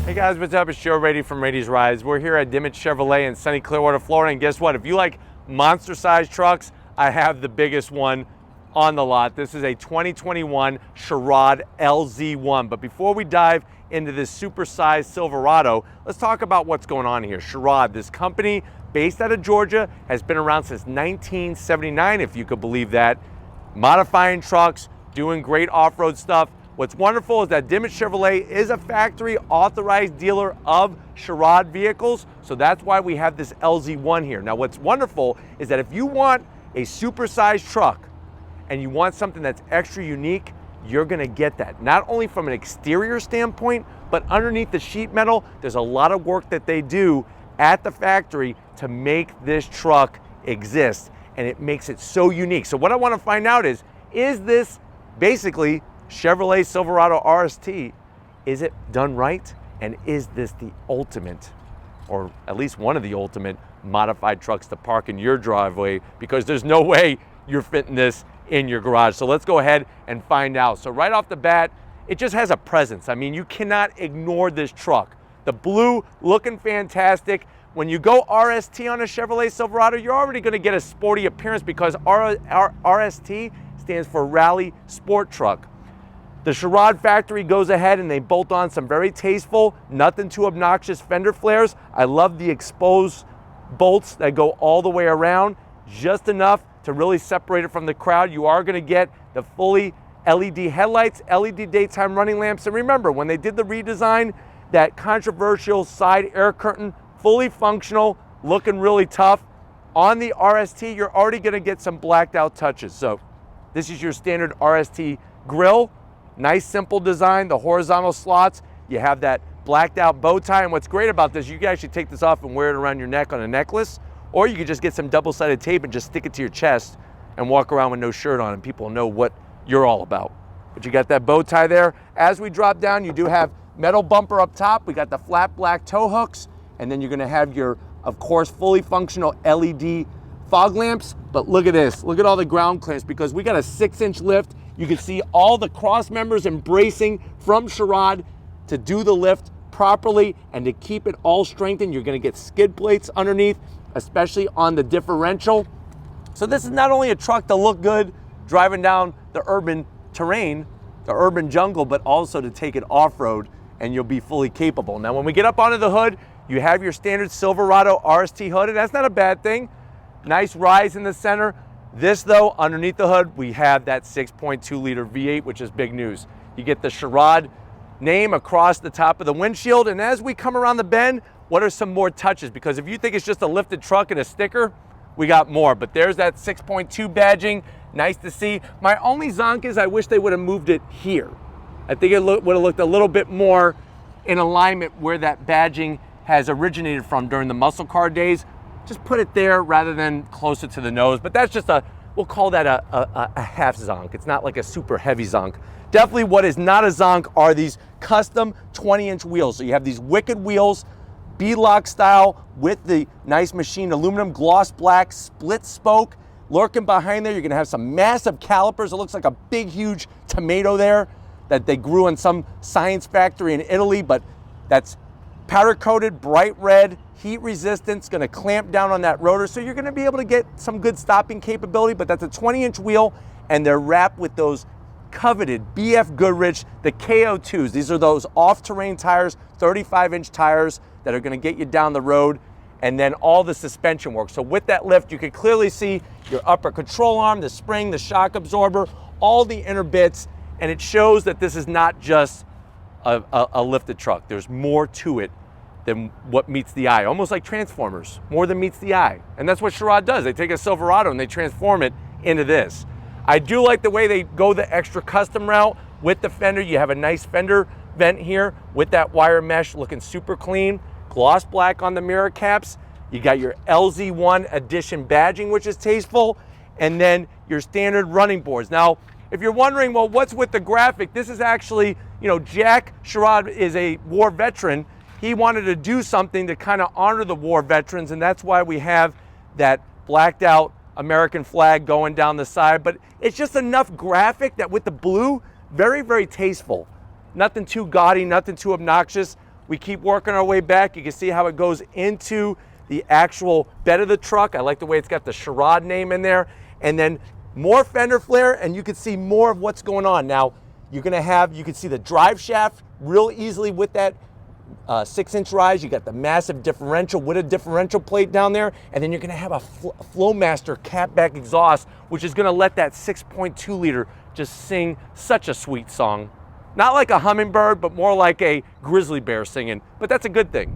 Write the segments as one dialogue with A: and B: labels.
A: Hey guys, what's up? It's Joe Rady from Rady's Rides. We're here at Dimmitt Chevrolet in sunny Clearwater, Florida, and guess what? If you like monster-sized trucks, I have the biggest one on the lot. This is a 2021 Sherrod LZ-1. But before we dive into this super-sized Silverado, let's talk about what's going on here. Sherrod, this company based out of Georgia, has been around since 1979, if you could believe that, modifying trucks, doing great off-road stuff. What's wonderful is that Dimmitt Chevrolet is a factory authorized dealer of Sherrod vehicles, so that's why we have this LZ-1 here. Now what's wonderful is that if you want a supersized truck and you want something that's extra unique, you're gonna get that. Not only from an exterior standpoint, but underneath the sheet metal, there's a lot of work that they do at the factory to make this truck exist, and it makes it so unique. So what I wanna find out is this basically Chevrolet Silverado RST, is it done right? And is this the ultimate, or at least one of the ultimate modified trucks to park in your driveway? Because there's no way you're fitting this in your garage. So let's go ahead and find out. So right off the bat, it just has a presence. I mean, you cannot ignore this truck. The blue looking fantastic. When you go RST on a Chevrolet Silverado, you're already gonna get a sporty appearance because RST stands for Rally Sport Truck. The Sherrod factory goes ahead and they bolt on some very tasteful, nothing too obnoxious fender flares. I love the exposed bolts that go all the way around, just enough to really separate it from the crowd. You are gonna get the fully LED headlights, LED daytime running lamps. And remember, when they did the redesign, that controversial side air curtain, fully functional, looking really tough. On the RST, you're already gonna get some blacked out touches. So this is your standard RST grille. Nice simple design, the horizontal slots, you have that blacked out bow tie, and what's great about this, you can actually take this off and wear it around your neck on a necklace, or you could just get some double-sided tape and just stick it to your chest and walk around with no shirt on and people know what you're all about. But you got that bow tie there. As we drop down, you do have metal bumper up top, we got the flat black tow hooks, and then you're gonna have your, of course, fully functional LED fog lamps. But look at this, look at all the ground clearance, because we got a 6-inch lift. You can see all the cross members embracing from Sherrod to do the lift properly and to keep it all strengthened. You're gonna get skid plates underneath, especially on the differential. So this is not only a truck to look good driving down the urban terrain, the urban jungle, but also to take it off-road, and you'll be fully capable. Now when we get up onto the hood, you have your standard Silverado RST hood, and that's not a bad thing. Nice rise in the center. This though, underneath the hood, we have that 6.2 liter V8, which is big news. You get the Sherrod name across the top of the windshield, and as we come around the bend, what are some more touches? Because if you think it's just a lifted truck and a sticker, we got more. But there's that 6.2 badging, nice to see. My only zonk is I wish they would have moved it here. I think it would have looked a little bit more in alignment where that badging has originated from during the muscle car days. Just put it there rather than closer to the nose. But that's just we'll call that a half zonk. It's not like a super heavy zonk. Definitely what is not a zonk are these custom 20-inch wheels. So you have these wicked wheels, beadlock style with the nice machined aluminum, gloss black, split spoke. Lurking behind there, you're gonna have some massive calipers. It looks like a big, huge tomato there that they grew in some science factory in Italy, but that's powder coated, bright red, heat resistance, gonna clamp down on that rotor. So you're gonna be able to get some good stopping capability, but that's a 20-inch wheel, and they're wrapped with those coveted BF Goodrich, the KO2s. These are those off-terrain tires, 35-inch tires that are gonna get you down the road, and then all the suspension work. So with that lift, you can clearly see your upper control arm, the spring, the shock absorber, all the inner bits, and it shows that this is not just a lifted truck. There's more to it than what meets the eye, almost like Transformers, more than meets the eye. And that's what Sherrod does. They take a Silverado and they transform it into this. I do like the way they go the extra custom route with the fender. You have a nice fender vent here with that wire mesh looking super clean. Gloss black on the mirror caps. You got your LZ-1 edition badging, which is tasteful, and then your standard running boards. Now, if you're wondering, well, what's with the graphic? This is actually, you know, Jack Sherrod is a war veteran. He wanted to do something to kind of honor the war veterans, and that's why we have that blacked out American flag going down the side. But it's just enough graphic that with the blue, very, very tasteful. Nothing too gaudy, nothing too obnoxious. we keep working our way back. You can see how it goes into the actual bed of the truck. I like the way it's got the Sherrod name in there. And then more fender flare, and you can see more of what's going on. Now, you can see the drive shaft real easily with that 6-inch rise. You got the massive differential with a differential plate down there, and then you're gonna have a Flowmaster catback exhaust, which is gonna let that 6.2 liter just sing such a sweet song. Not like a hummingbird, but more like a grizzly bear singing, but that's a good thing.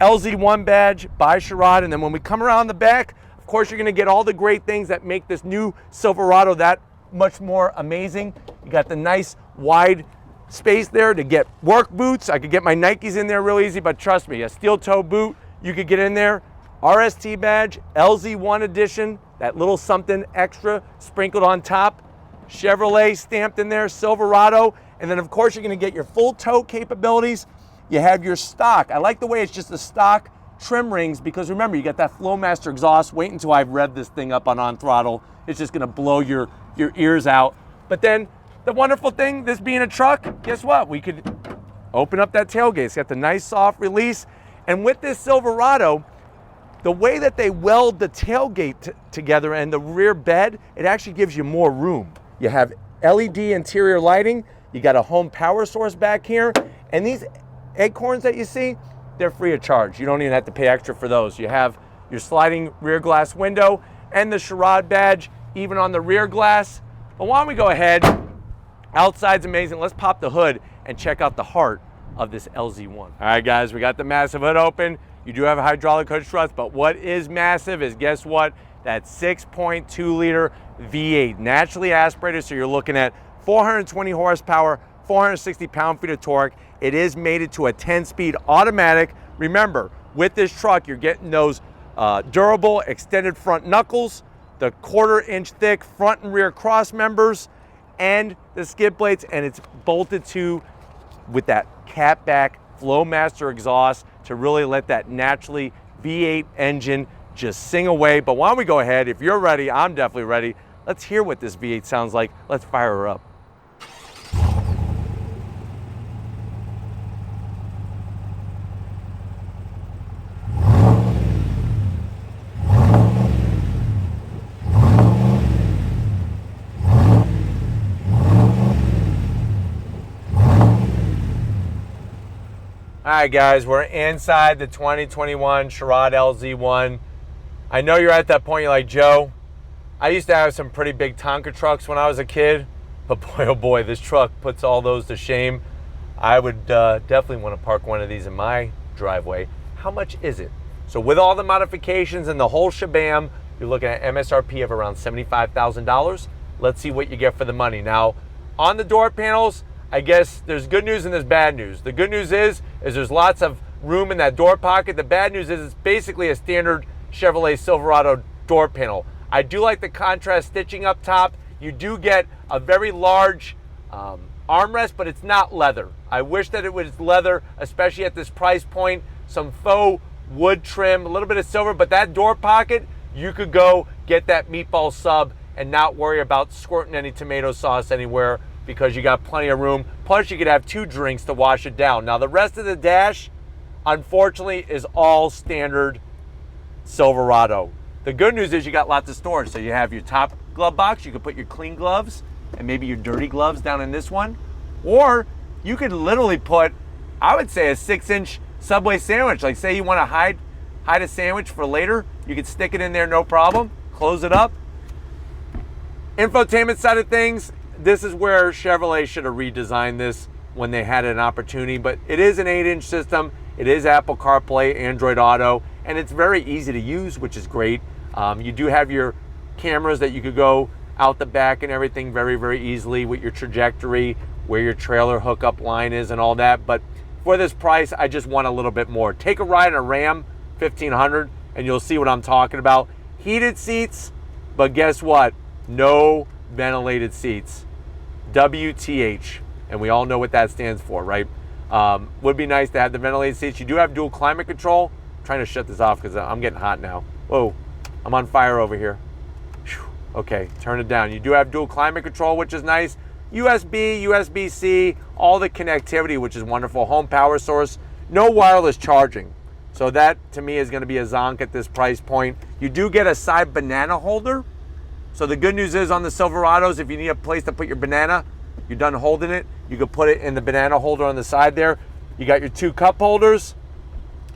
A: LZ-1 badge by Sherrod, and then when we come around the back, of course, you're gonna get all the great things that make this new Silverado that much more amazing. You got the nice wide space there to get work boots. I could get my Nikes in there real easy, but trust me, a steel toe boot, you could get in there. RST badge, LZ-1 edition, that little something extra sprinkled on top. Chevrolet stamped in there, Silverado. And then of course you're gonna get your full tow capabilities. You have your stock. I like the way it's just the stock trim rings, because remember, you got that Flowmaster exhaust. Wait until I've revved this thing up on throttle. It's just gonna blow your ears out. But then the wonderful thing, this being a truck, guess what? We could open up that tailgate. It's got the nice soft release. And with this Silverado, the way that they weld the tailgate together and the rear bed, it actually gives you more room. You have LED interior lighting. You got a home power source back here. And these acorns that you see, they're free of charge. You don't even have to pay extra for those. You have your sliding rear glass window and the Sherrod badge even on the rear glass. But why don't we go ahead, outside's amazing. Let's pop the hood and check out the heart of this LZ-1. All right, guys, we got the massive hood open. You do have a hydraulic hood struts, but what is massive is, guess what? That 6.2 liter V8, naturally aspirated, so you're looking at 420 horsepower, 460 pound-feet of torque. It is mated to a 10-speed automatic. Remember, with this truck, you're getting those durable extended front knuckles, the 1/4-inch thick front and rear cross members, and the skid plates, and it's bolted to with that catback Flowmaster exhaust to really let that naturally V8 engine just sing away. But why don't we go ahead? If you're ready, I'm definitely ready. Let's hear what this V8 sounds like. Let's fire her up. All right, guys, we're inside the 2021 Sherrod LZ-1. I know you're at that point, you're like, Joe, I used to have some pretty big Tonka trucks when I was a kid, but boy, oh boy, this truck puts all those to shame. I would definitely want to park one of these in my driveway. How much is it? So with all the modifications and the whole shabam, you're looking at MSRP of around $75,000. Let's see what you get for the money. Now, on the door panels, I guess there's good news and there's bad news. The good news is there's lots of room in that door pocket. The bad news is it's basically a standard Chevrolet Silverado door panel. I do like the contrast stitching up top. You do get a very large armrest, but it's not leather. I wish that it was leather, especially at this price point. Some faux wood trim, a little bit of silver, but that door pocket, you could go get that meatball sub and not worry about squirting any tomato sauce anywhere, because you got plenty of room. Plus, you could have 2 drinks to wash it down. Now, the rest of the dash, unfortunately, is all standard Silverado. The good news is you got lots of storage. So you have your top glove box. You can put your clean gloves and maybe your dirty gloves down in this one. Or you could literally put, I would say, a 6-inch Subway sandwich. Like, say you want to hide a sandwich for later, you could stick it in there, no problem. Close it up. Infotainment side of things, this is where Chevrolet should have redesigned this when they had an opportunity, but it is an 8-inch system. It is Apple CarPlay, Android Auto, and it's very easy to use, which is great. You do have your cameras that you could go out the back and everything very, very easily with your trajectory, where your trailer hookup line is and all that. But for this price, I just want a little bit more. Take a ride in a Ram 1500 and you'll see what I'm talking about. Heated seats, but guess what? No ventilated seats. WTH, and we all know what that stands for, right? Would be nice to have the ventilated seats. You do have dual climate control. I'm trying to shut this off because I'm getting hot now. Whoa, I'm on fire over here. Whew. Okay, turn it down. You do have dual climate control, which is nice. USB, USB-C, all the connectivity, which is wonderful. Home power source, no wireless charging. So that to me is going to be a zonk at this price point. You do get a side banana holder. So the good news is on the Silverados, if you need a place to put your banana, you're done holding it, you can put it in the banana holder on the side there. You got your 2 cup holders,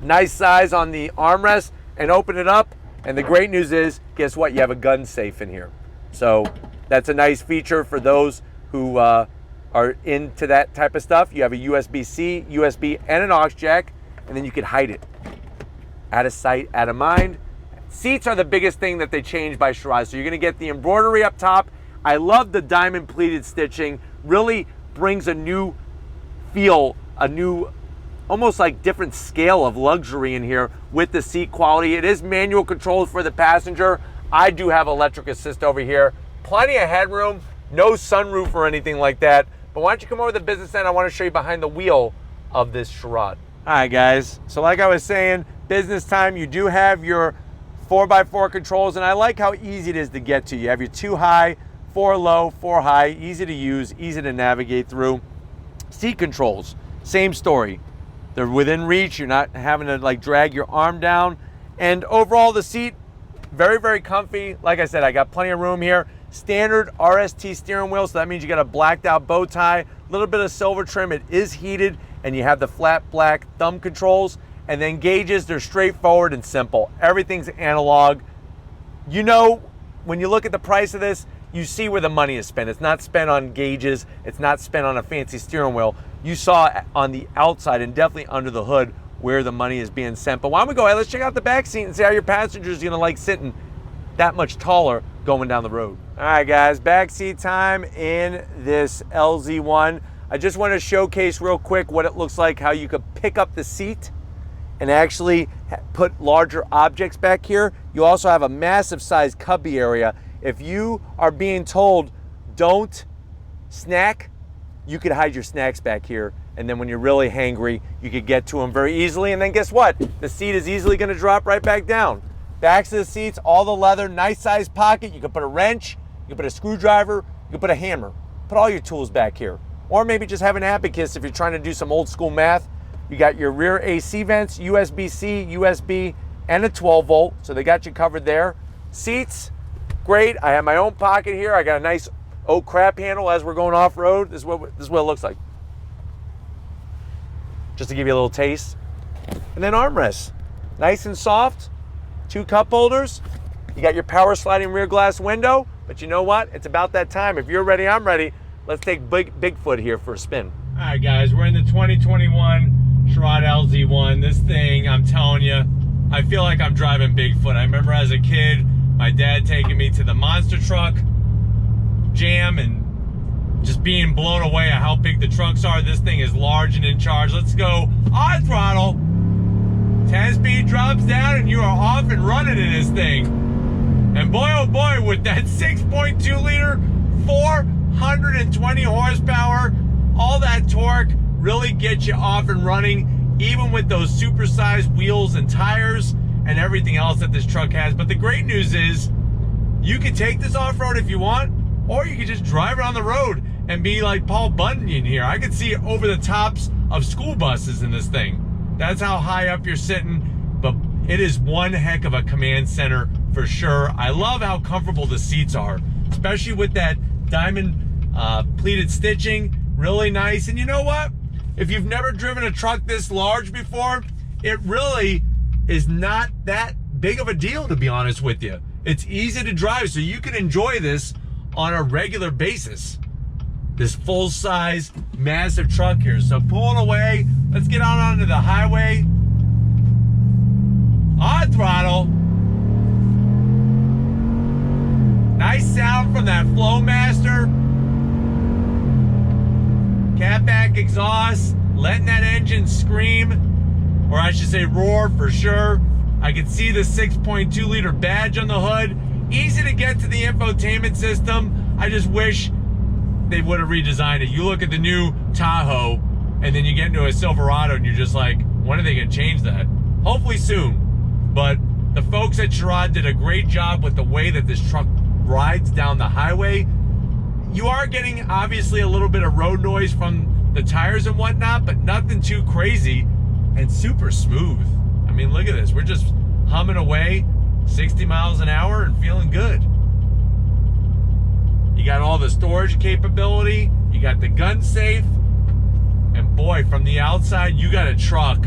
A: nice size on the armrest, and open it up. And the great news is, guess what? You have a gun safe in here. So that's a nice feature for those who are into that type of stuff. You have a USB-C, USB, and an aux jack, and then you can hide it. Out of sight, out of mind. Seats are the biggest thing that they changed by Sherrod. So you're gonna get the embroidery up top. I love the diamond pleated stitching. Really brings a new feel, a new, almost like different scale of luxury in here with the seat quality. It is manual controlled for the passenger. I do have electric assist over here. Plenty of headroom, no sunroof or anything like that. But why don't you come over to the business end? I want to show you behind the wheel of this Sherrod. All right, guys. So like I was saying, business time, you do have your 4x4 controls, and I like how easy it is to get to. You have your 2 high, 4 low, 4 high, easy to use, easy to navigate through. Seat controls, same story. They're within reach. You're not having to like drag your arm down. And overall, the seat, very, very comfy. Like I said, I got plenty of room here. Standard RST steering wheel, so that means you got a blacked out bow tie, a little bit of silver trim. It is heated, and you have the flat black thumb controls. And then gauges, they're straightforward and simple. Everything's analog. You know, when you look at the price of this, you see where the money is spent. It's not spent on gauges. It's not spent on a fancy steering wheel. You saw on the outside and definitely under the hood where the money is being sent. But why don't we go ahead, let's check out the back seat and see how your passenger's gonna like sitting that much taller going down the road. All right, guys, back seat time in this LZ-1. I just want to showcase real quick what it looks like, how you could pick up the seat and actually put larger objects back here. You also have a massive size cubby area. If you are being told don't snack, you could hide your snacks back here, and then when you're really hangry, you could get to them very easily. And then guess what? The seat is easily gonna drop right back down. Backs of the seats, all the leather, nice size pocket. You can put a wrench, you can put a screwdriver, you can put a hammer. Put all your tools back here. Or maybe just have an abacus if you're trying to do some old school math. You got your rear AC vents, USB-C, USB, and a 12 volt. So they got you covered there. Seats, great. I have my own pocket here. I got a nice oak crab handle as we're going off-road. This is what it looks like. Just to give you a little taste. And then armrests, nice and soft. 2 cup holders. You got your power sliding rear glass window. But you know what? It's about that time. If you're ready, I'm ready. Let's take Bigfoot here for a spin. All right, guys, we're in the 2021 Sherrod LZ-1. This thing, I'm telling you, I feel like I'm driving Bigfoot. I remember as a kid, my dad taking me to the monster truck jam and just being blown away at how big the trucks are. This thing is large and in charge. Let's go on throttle. 10-speed drops down and you are off and running in this thing. And boy, oh boy, with that 6.2 liter, 420 horsepower, all that torque really gets you off and running, even with those supersized wheels and tires and everything else that this truck has. But the great news is you can take this off-road if you want, or you can just drive it on the road and be like Paul Bunyan here. I could see over the tops of school buses in this thing. That's how high up you're sitting, but it is one heck of a command center for sure. I love how comfortable the seats are, especially with that diamond pleated stitching, really nice. And you know what? If you've never driven a truck this large before, it really is not that big of a deal, to be honest with you. It's easy to drive, so you can enjoy this on a regular basis. This full-size, massive truck here. So pulling away, let's get out onto the highway. On throttle. Nice sound from that Flowmaster. Catback exhaust, letting that engine scream, or I should say roar for sure. I can see the 6.2 liter badge on the hood. Easy to get to the infotainment system. I just wish they would have redesigned it. You look at the new Tahoe, and then you get into a Silverado, and you're just like, when are they going to change that? Hopefully soon. But the folks at Sherrod did a great job with the way that this truck rides down the highway. You are getting, obviously, a little bit of road noise from the tires and whatnot, but nothing too crazy. and super smooth. I mean, look at this. We're just humming away 60 miles an hour and feeling good. You got all the storage capability. You got the gun safe. And boy, from the outside, you got a truck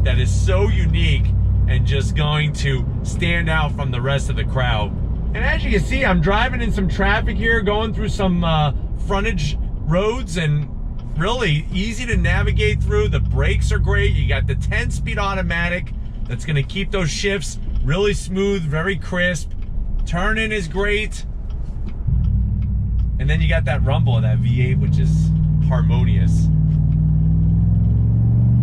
A: that is so unique and just going to stand out from the rest of the crowd. And as you can see, I'm driving in some traffic here, going through some frontage roads, and really easy to navigate through. The brakes are great. You got the 10-speed automatic that's gonna keep those shifts really smooth, very crisp. Turning is great. And then you got that rumble of that V8, which is harmonious.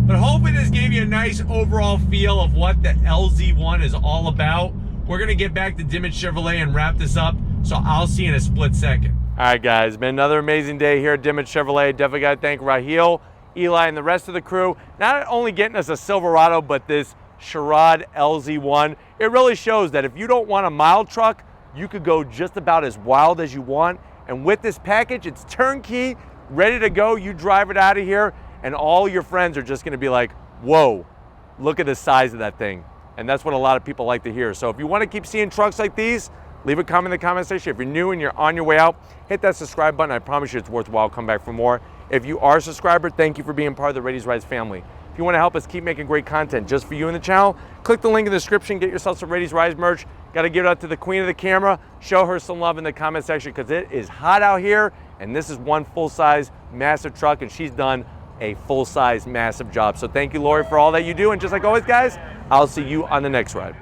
A: But hopefully this gave you a nice overall feel of what the LZ-1 is all about. We're gonna get back to Dimmitt Chevrolet and wrap this up, so I'll see you in a split second. All right, guys, been another amazing day here at Dimmitt Chevrolet. Definitely gotta thank Raheel, Eli, and the rest of the crew. Not only getting us a Silverado, but this Sherrod LZ-1. It really shows that if you don't want a mild truck, you could go just about as wild as you want. And with this package, it's turnkey, ready to go. You drive it out of here, and all your friends are just gonna be like, whoa, look at the size of that thing. And that's what a lot of people like to hear. So if you wanna keep seeing trucks like these, leave a comment in the comment section. If you're new and you're on your way out, hit that subscribe button. I promise you it's worthwhile. Come back for more. If you are a subscriber, thank you for being part of the Rady's Rides family. If you wanna help us keep making great content just for you in the channel, click the link in the description, get yourself some Rady's Rides merch. Gotta give it up to the queen of the camera. Show her some love in the comment section, because it is hot out here, and this is one full-size, massive truck, and she's done a full-size, massive job. So thank you, Lori, for all that you do. And just like always, guys, I'll see you on the next ride.